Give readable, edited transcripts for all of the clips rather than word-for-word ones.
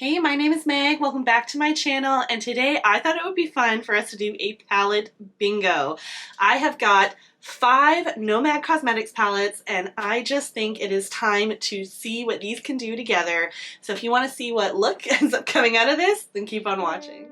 Hey, my name is Meg. Welcome back to my channel, and today I thought it would be fun for us to do a palette bingo. I have got 5 Nomad Cosmetics palettes, and I just think it is time to see what these can do together. So if you want to see what look ends up coming out of this, then keep on watching.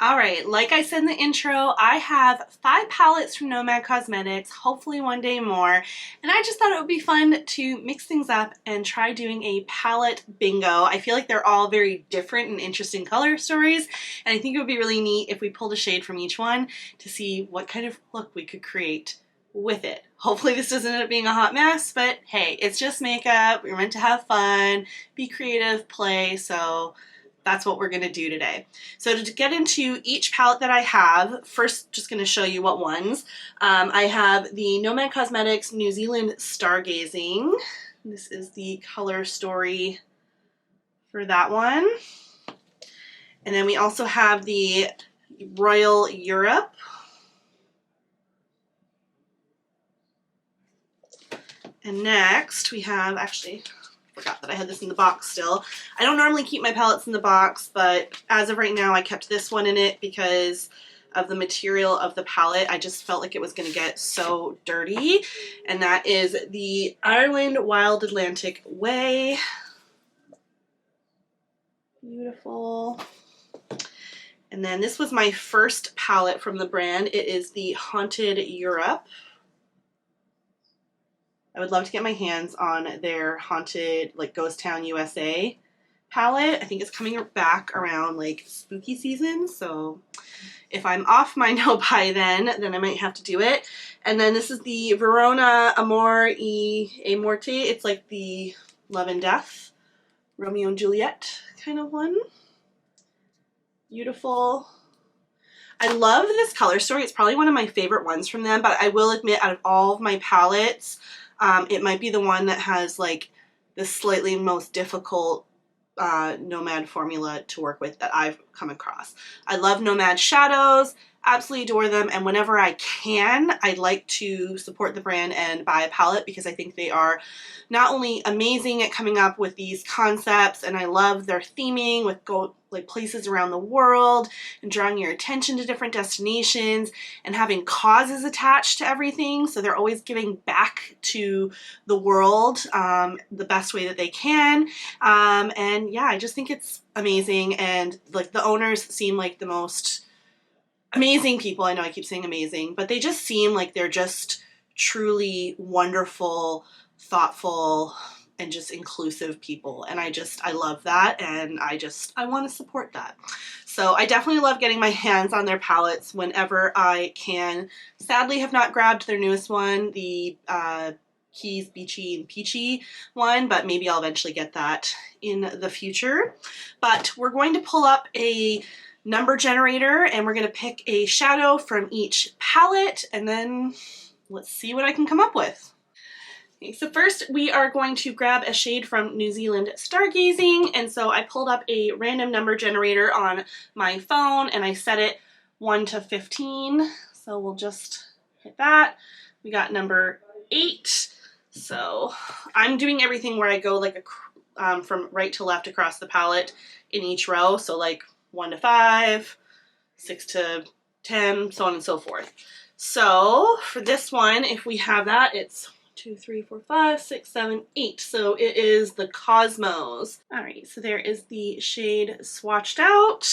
Alright, like I said in the intro, I have 5 palettes from Nomad Cosmetics, hopefully one day more, and I just thought it would be fun to mix things up and try doing a palette bingo. I feel like they're all very different and interesting color stories, and I think it would be really neat if we pulled a shade from each one to see what kind of look we could create with it. Hopefully this doesn't end up being a hot mess, but hey, it's just makeup. We're meant to have fun, be creative, play, so that's what we're going to do today. So to get into each palette that I have, first just going to show you what ones. I have the Nomad Cosmetics New Zealand Stargazing. This is the color story for that one. And then we also have the Royal Europe. And next we have, actually, forgot that I had this in the box still. I don't normally keep my palettes in the box, but as of right now I kept this one in it because of the material of the palette. I just felt like it was going to get so dirty. And that is the Ireland Wild Atlantic Way. Beautiful. And then this was my first palette from the brand. It is the Haunted Europe. I would love to get my hands on their Haunted, like Ghost Town USA palette. I think it's coming back around like spooky season, so if I'm off my no by then I might have to do it. And then this is the Verona Amor e Morte. It's like the Love and Death, Romeo and Juliet kind of one. Beautiful. I love this color story. It's probably one of my favorite ones from them, but I will admit out of all of my palettes, it might be the one that has like the slightly most difficult Nomad formula to work with that I've come across. I love Nomad shadows, absolutely adore them, and whenever I can, I like to support the brand and buy a palette because I think they are not only amazing at coming up with these concepts, and I love their theming with like places around the world and drawing your attention to different destinations and having causes attached to everything, so they're always giving back to the world the best way that they can. And yeah, I just think it's amazing, and like the owners seem like the most amazing people. I know I keep saying amazing, but they just seem like they're just truly wonderful, thoughtful, and just inclusive people, and I love that, and I want to support that. So I definitely love getting my hands on their palettes whenever I can. Sadly have not grabbed their newest one, the Keys Beachy and Peachy one, but maybe I'll eventually get that in the future. But we're going to pull up a number generator and we're going to pick a shadow from each palette, and then let's see what I can come up with. Okay, so first we are going to grab a shade from New Zealand Stargazing, and so I pulled up a random number generator on my phone and I set it 1 to 15, so we'll just hit that. We got number 8, so I'm doing everything where I go like from right to left across the palette in each row, so like 1 to 5, 6 to 10, so on and so forth. So for this one, if we have that, it's 2, 3, 4, 5, 6, 7, 8. So it is the Cosmos. All right, so there is the shade swatched out.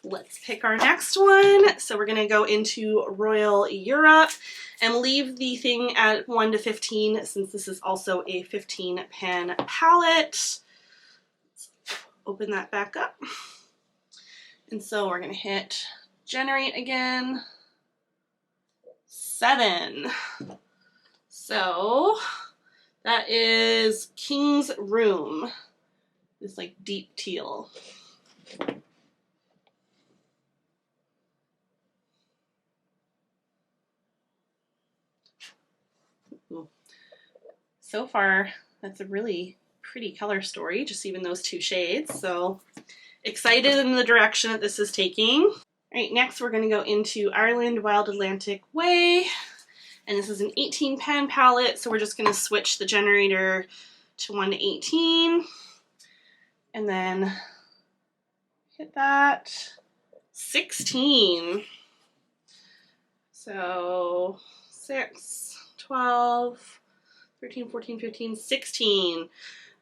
Let's pick our next one. So we're gonna go into Royal Europe and leave the thing at 1 to 15 since this is also a 15 pan palette. Let's open that back up. And so we're gonna hit generate again. 7. So that is King's Room, this like deep teal. Ooh. So far, that's a really pretty color story, just even those 2 shades. So excited in the direction that this is taking. All right, next we're going to go into Ireland Wild Atlantic Way. And this is an 18 pan palette, so we're just gonna switch the generator to 1 to 18. And then hit that. 16. So 6, 12, 13, 14, 15, 16.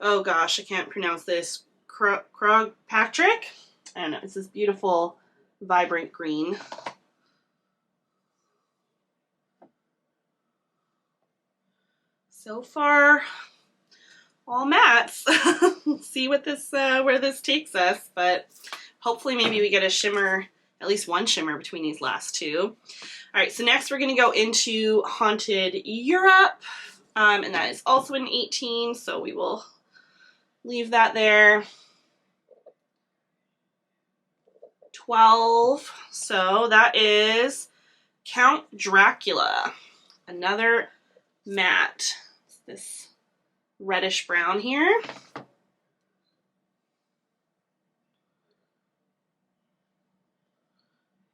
Oh gosh, I can't pronounce this. Krog Patrick? I don't know. It's this beautiful, vibrant green. So far, all mattes. We'll see what this where this takes us, but hopefully maybe we get a shimmer, at least one shimmer between these last two. All right, so next we're gonna go into Haunted Europe, and that is also an 18, so we will leave that there. 12, so that is Count Dracula, another matte. It's this reddish brown here.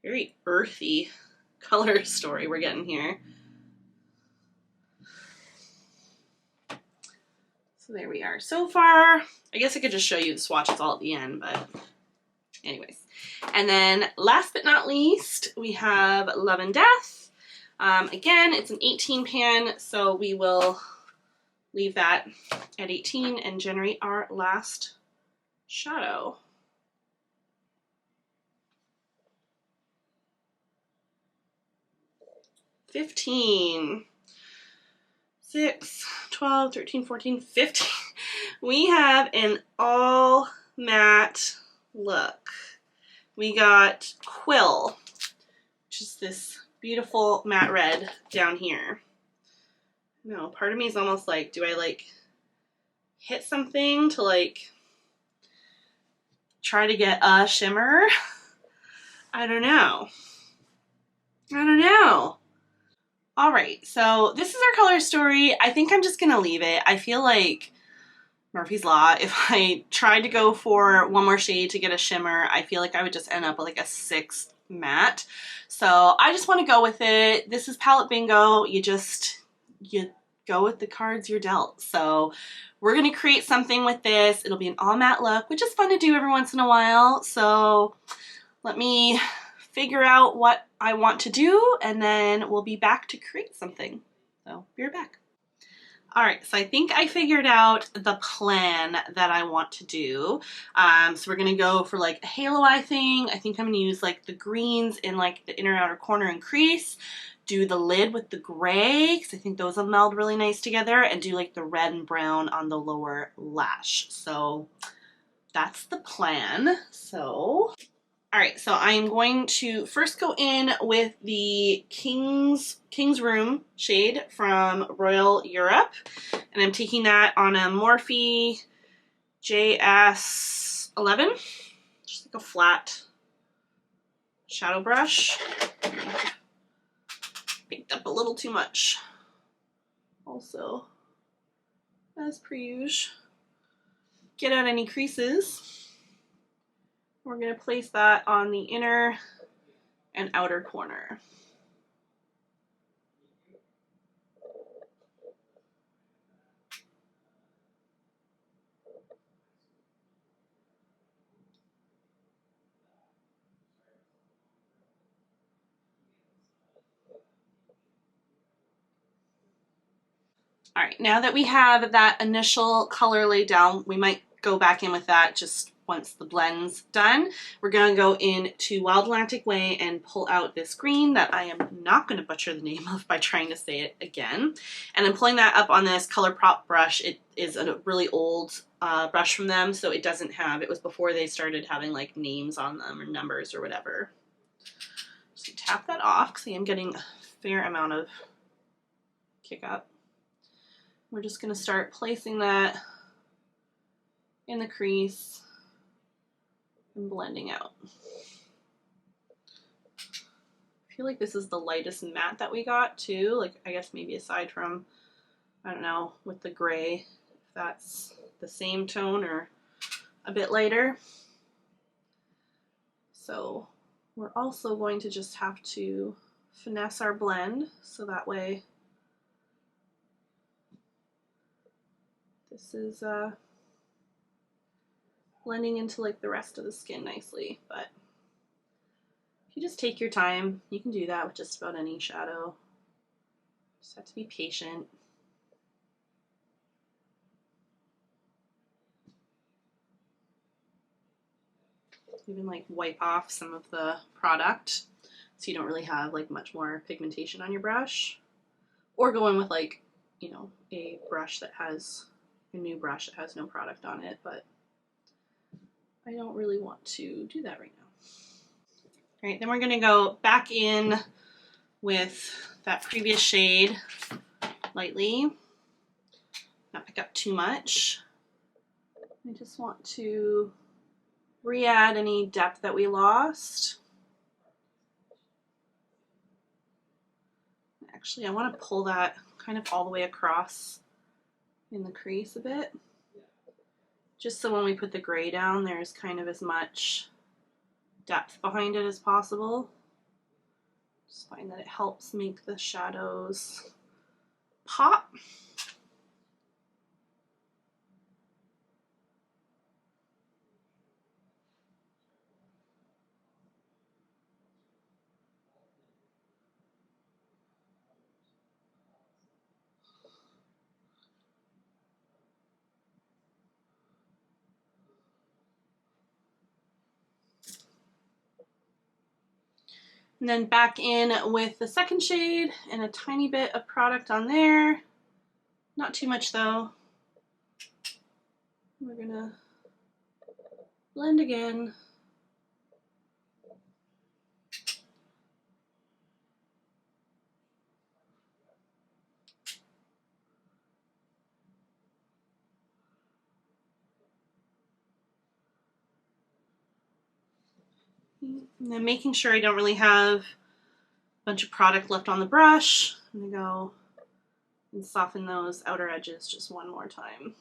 Very earthy color story we're getting here. So there we are so far. I guess I could just show you the swatches all at the end, but anyways. And then last but not least, we have Love and Death. Again, it's an 18 pan, so we will leave that at 18 and generate our last shadow. $15, 6, 12, 13, 14, 15. We have an all matte look. We got Quill, which is this beautiful matte red down here. No, part of me is almost like, do I like hit something to like try to get a shimmer? I don't know. I don't know. All right, so this is our color story. I think I'm just gonna leave it. I feel like Murphy's Law, if I tried to go for one more shade to get a shimmer, I feel like I would just end up with like a 6th matte. So I just want to go with it. This is palette bingo. You go with the cards you're dealt. So we're going to create something with this. It'll be an all matte look, which is fun to do every once in a while. So let me figure out what I want to do, and then we'll be back to create something. So be right back. All right, so I think I figured out the plan that I want to do. So we're gonna go for like a halo eye thing. I think I'm gonna use like the greens in like the inner outer corner and crease, do the lid with the gray, because I think those will meld really nice together, and do like the red and brown on the lower lash. So that's the plan. So all right, so I'm going to first go in with the King's Room shade from Royal Europe, and I'm taking that on a Morphe JS11, just like a flat shadow brush. Picked up a little too much. Also, as per usual, get out any creases. We're going to place that on the inner and outer corner. All right, now that we have that initial color laid down, we might go back in with that just once the blend's done. We're going to go into Wild Atlantic Way and pull out this green that I am not going to butcher the name of by trying to say it again. And I'm pulling that up on this Color Prop brush. It is a really old brush from them, so it doesn't have, it was before they started having like names on them or numbers or whatever. So tap that off because I am getting a fair amount of kick up. We're just going to start placing that in the crease and blending out. I feel like this is the lightest matte that we got too. Like, I guess maybe aside from, I don't know, with the gray, if that's the same tone or a bit lighter. So we're also going to just have to finesse our blend so that way This is blending into like the rest of the skin nicely, but if you just take your time, you can do that with just about any shadow. Just have to be patient. Even like wipe off some of the product so you don't really have like much more pigmentation on your brush, or go in with like, you know, a brush that has a new brush that has no product on it, but I don't really want to do that right now. All right, then we're gonna go back in with that previous shade lightly, not pick up too much. I just want to re-add any depth that we lost. Actually, I want to pull that kind of all the way across in the crease a bit, just so when we put the gray down, there's kind of as much depth behind it as possible. Just find that it helps make the shadows pop. And then back in with the second shade and a tiny bit of product on there. Not too much though. We're gonna blend again. And then making sure I don't really have a bunch of product left on the brush. I'm gonna go and soften those outer edges just one more time.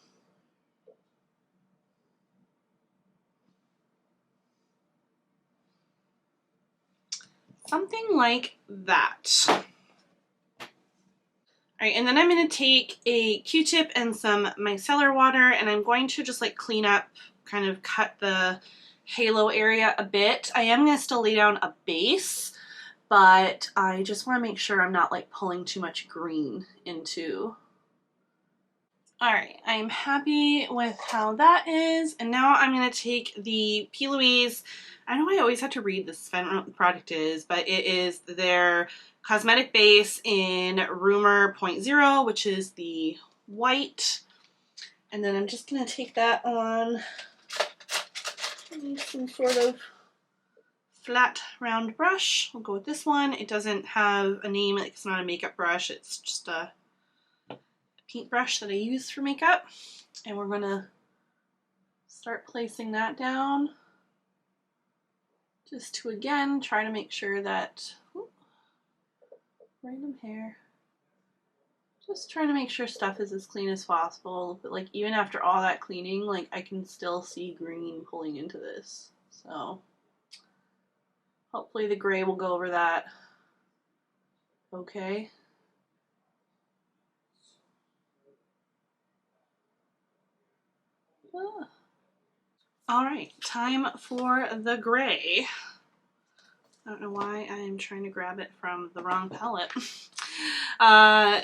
Something like that. All right, and then I'm gonna take a Q-tip and some micellar water, and I'm going to just like clean up, kind of cut the halo area a bit. I am gonna still lay down a base, but I just wanna make sure I'm not like pulling too much green into. All right, I'm happy with how that is, and now I'm gonna take the P. Louise. I know I always have to read this, I don't know what the product is, but it is their cosmetic base in Rumor Point Zero, which is the white. And then I'm just gonna take that on some sort of flat round brush. We'll go with this one. It doesn't have a name, it's not a makeup brush, it's just a paintbrush that I use for makeup. And we're gonna start placing that down, just to again try to make sure that, random hair, just trying to make sure stuff is as clean as possible, but like even after all that cleaning, like I can still see green pulling into this, so hopefully the gray will go over that okay. Ah. All right, time for the gray. I don't know why I'm trying to grab it from the wrong palette.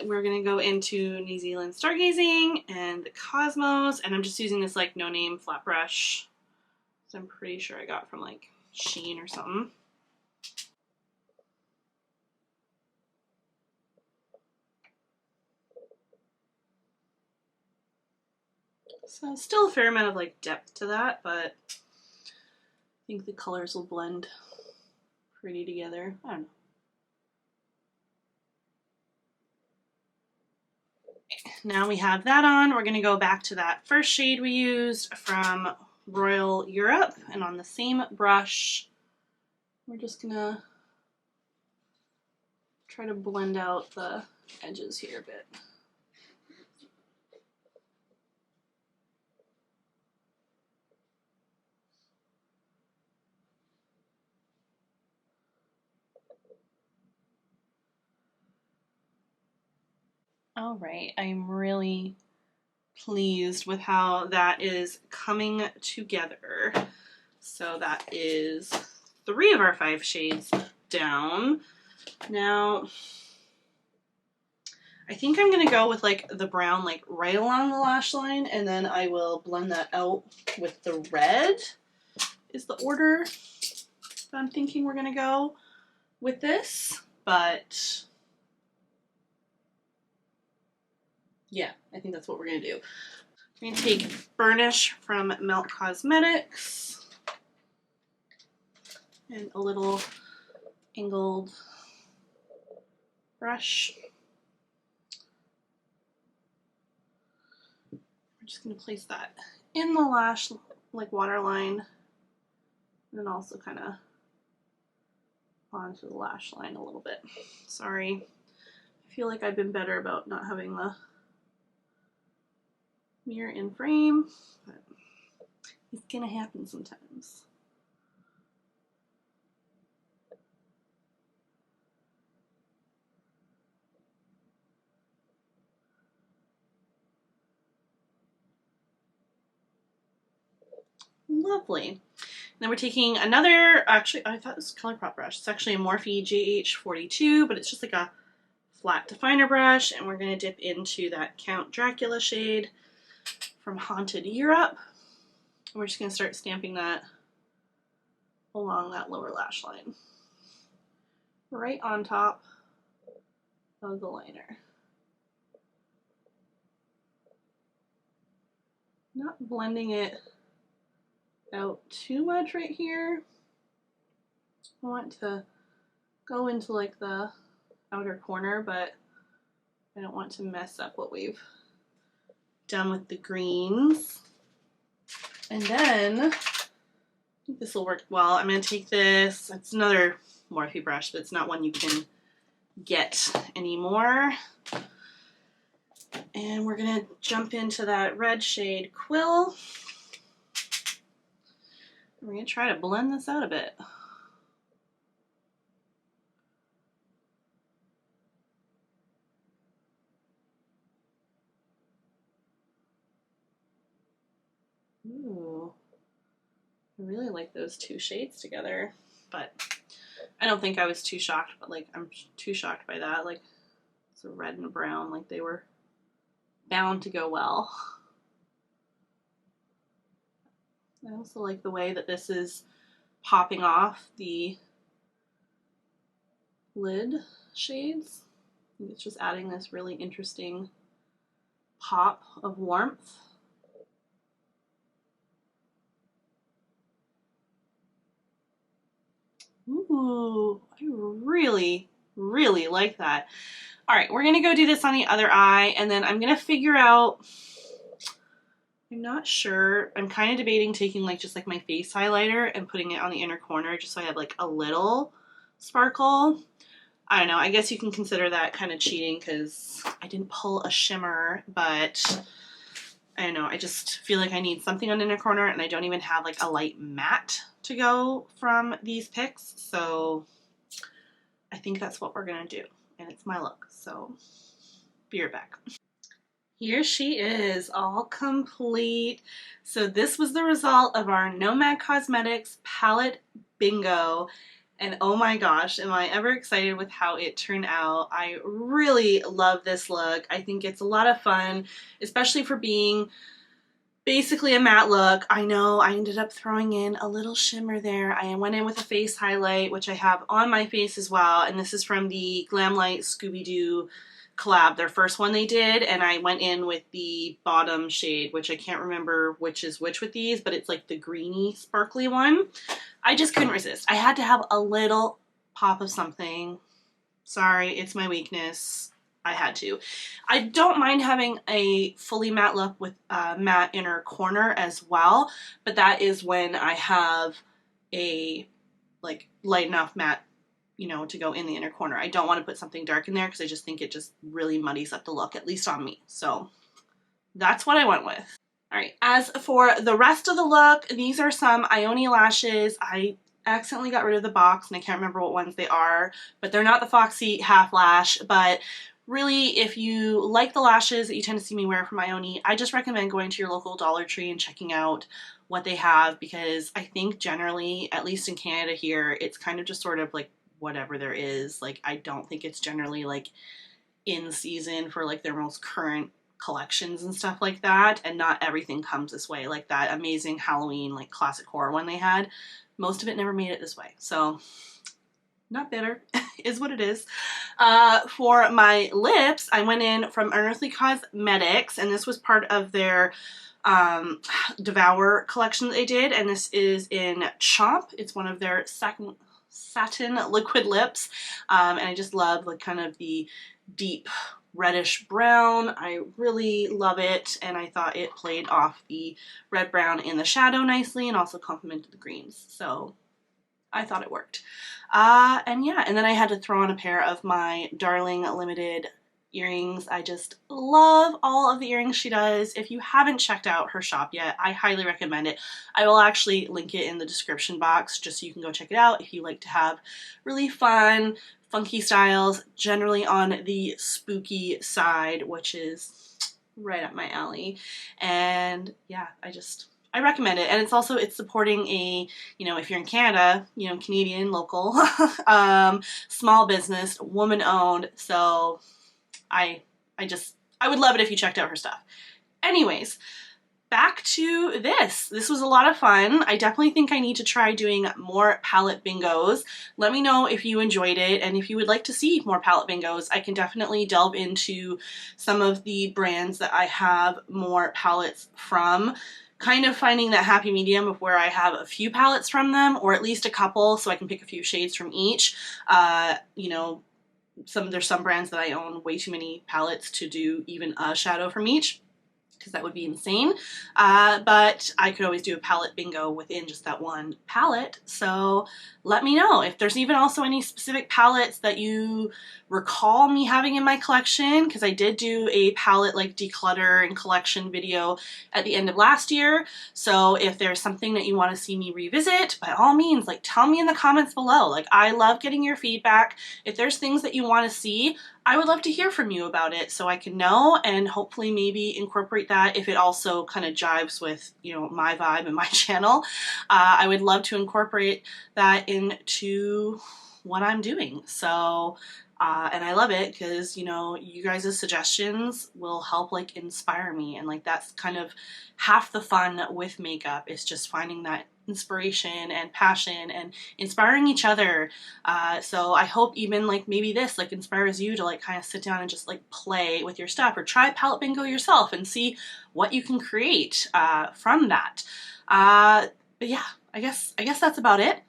We're gonna go into New Zealand Stargazing and the Cosmos, and I'm just using this like no-name flat brush, so I'm pretty sure I got from like Shein or something. So still a fair amount of like depth to that, but I think the colors will blend pretty together. I don't know. Now we have that on, we're gonna go back to that first shade we used from Royal Europe, and on the same brush, we're just gonna try to blend out the edges here a bit. All right, I'm really pleased with how that is coming together. So that is 3 of our 5 shades down. Now, I think I'm going to go with like the brown like right along the lash line, and then I will blend that out with the red is the order that I'm thinking we're going to go with this. But yeah, I think that's what we're going to do. We're going to take Burnish from Melt Cosmetics and a little angled brush. We're just going to place that in the lash like waterline, and then also kind of onto the lash line a little bit. Sorry, I feel like I've been better about not having the mirror in frame, but it's gonna happen sometimes. Lovely. Then we're taking another, actually I thought this was a ColourPop brush. It's actually a Morphe JH42, but it's just like a flat definer brush, and we're going to dip into that Count Dracula shade from Haunted Europe. And we're just going to start stamping that along that lower lash line, right on top of the liner. Not blending it out too much right here. I want to go into like the outer corner, but I don't want to mess up what we've done with the greens. And then I think this will work well. I'm going to take this, it's another Morphe brush, but it's not one you can get anymore. And we're going to jump into that red shade Quill. We're going to try to blend this out a bit. Ooh, I really like those 2 shades together, but I don't think I was too shocked, but like I'm too shocked by that. Like it's a red and a brown, like they were bound to go well. I also like the way that this is popping off the lid shades. It's just adding this really interesting pop of warmth. Ooh, I really, really like that. All right, we're gonna go do this on the other eye, and then I'm gonna figure out, I'm not sure, I'm kind of debating taking like just like my face highlighter and putting it on the inner corner just so I have like a little sparkle. I don't know, I guess you can consider that kind of cheating because I didn't pull a shimmer, but I don't know, I just feel like I need something on the inner corner, and I don't even have like a light matte to go from these picks, so I think that's what we're gonna do, and it's my look, so be right back. Here she is, all complete. So this was the result of our Nomad Cosmetics palette bingo. And oh my gosh, am I ever excited with how it turned out. I really love this look. I think it's a lot of fun, especially for being basically a matte look. I know I ended up throwing in a little shimmer there. I went in with a face highlight, which I have on my face as well. And this is from the Glamlight Scooby-Doo collab, their first one they did, and I went in with the bottom shade, which I can't remember which is which with these, but it's like the greeny sparkly one. I just couldn't resist. I had to have a little pop of something. Sorry, it's my weakness. I had to. I don't mind having a fully matte look with a matte inner corner as well, but that is when I have a like light enough matte, you know, to go in the inner corner. I don't want to put something dark in there because I just think it just really muddies up the look, at least on me. So that's what I went with. All right, as for the rest of the look, these are some Ione lashes. I accidentally got rid of the box and I can't remember what ones they are, but they're not the Foxy half lash, but really, if you like the lashes that you tend to see me wear from Ione, I just recommend going to your local Dollar Tree and checking out what they have, because I think generally, at least in Canada here, it's kind of just sort of like whatever there is. Like, I don't think it's generally like in season for like their most current collections and stuff like that, and not everything comes this way. Like that amazing Halloween like classic horror one they had, most of it never made it this way, so not bitter. Is what it is. For my lips, I went in from Earthly Cosmetics, and this was part of their Devour collection that they did, and this is in Chomp. It's one of their satin liquid lips, and I just love like kind of the deep reddish brown. I really love it, and I thought it played off the red brown in the shadow nicely and also complemented the greens, so I thought it worked. And yeah, and then I had to throw on a pair of my Darling Limited earrings. I just love all of the earrings she does. If you haven't checked out her shop yet, I highly recommend it. I will actually link it in the description box just so you can go check it out if you like to have really fun, funky styles, generally on the spooky side, which is right up my alley. And yeah, I recommend it. And it's supporting a, you know, if you're in Canada, you know, Canadian local small business, woman owned. So I would love it if you checked out her stuff. Anyways, back to this. This was a lot of fun. I definitely think I need to try doing more palette bingos. Let me know if you enjoyed it, and if you would like to see more palette bingos. I can definitely delve into some of the brands that I have more palettes from, kind of finding that happy medium of where I have a few palettes from them, or at least a couple, so I can pick a few shades from each. You know, there's some brands that I own way too many palettes to do even a shadow from each, because that would be insane. But I could always do a palette bingo within just that one palette. So let me know if there's even also any specific palettes that you recall me having in my collection, because I did do a palette like declutter and collection video at the end of last year. So if there's something that you want to see me revisit, by all means, like tell me in the comments below. Like, I love getting your feedback. If there's things that you want to see, I would love to hear from you about it so I can know, and hopefully maybe incorporate that if it also kind of jives with, you know, my vibe and my channel. I would love to incorporate that into what I'm doing. So and I love it because, you know, you guys' suggestions will help like inspire me, and like that's kind of half the fun with makeup, is just finding that inspiration and passion and inspiring each other. So I hope even like maybe this like inspires you to like kind of sit down and just like play with your stuff, or try palette bingo yourself and see what you can create from that. But yeah, I guess that's about it.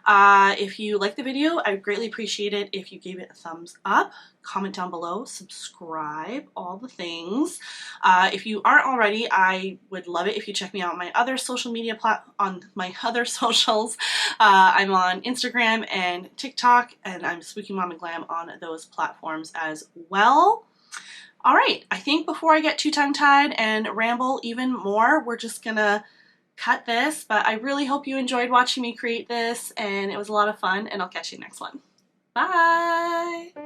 If you liked the video, I would greatly appreciate it if you gave it a thumbs up, comment down below, subscribe, all the things. If you aren't already, I would love it if you check me out on my other social media on my other socials. I'm on Instagram and TikTok, and I'm Spooky Mama Glam on those platforms as well. All right, I think before I get too tongue-tied and ramble even more, we're just gonna cut this, but I really hope you enjoyed watching me create this, and it was a lot of fun, and I'll catch you next one. Bye!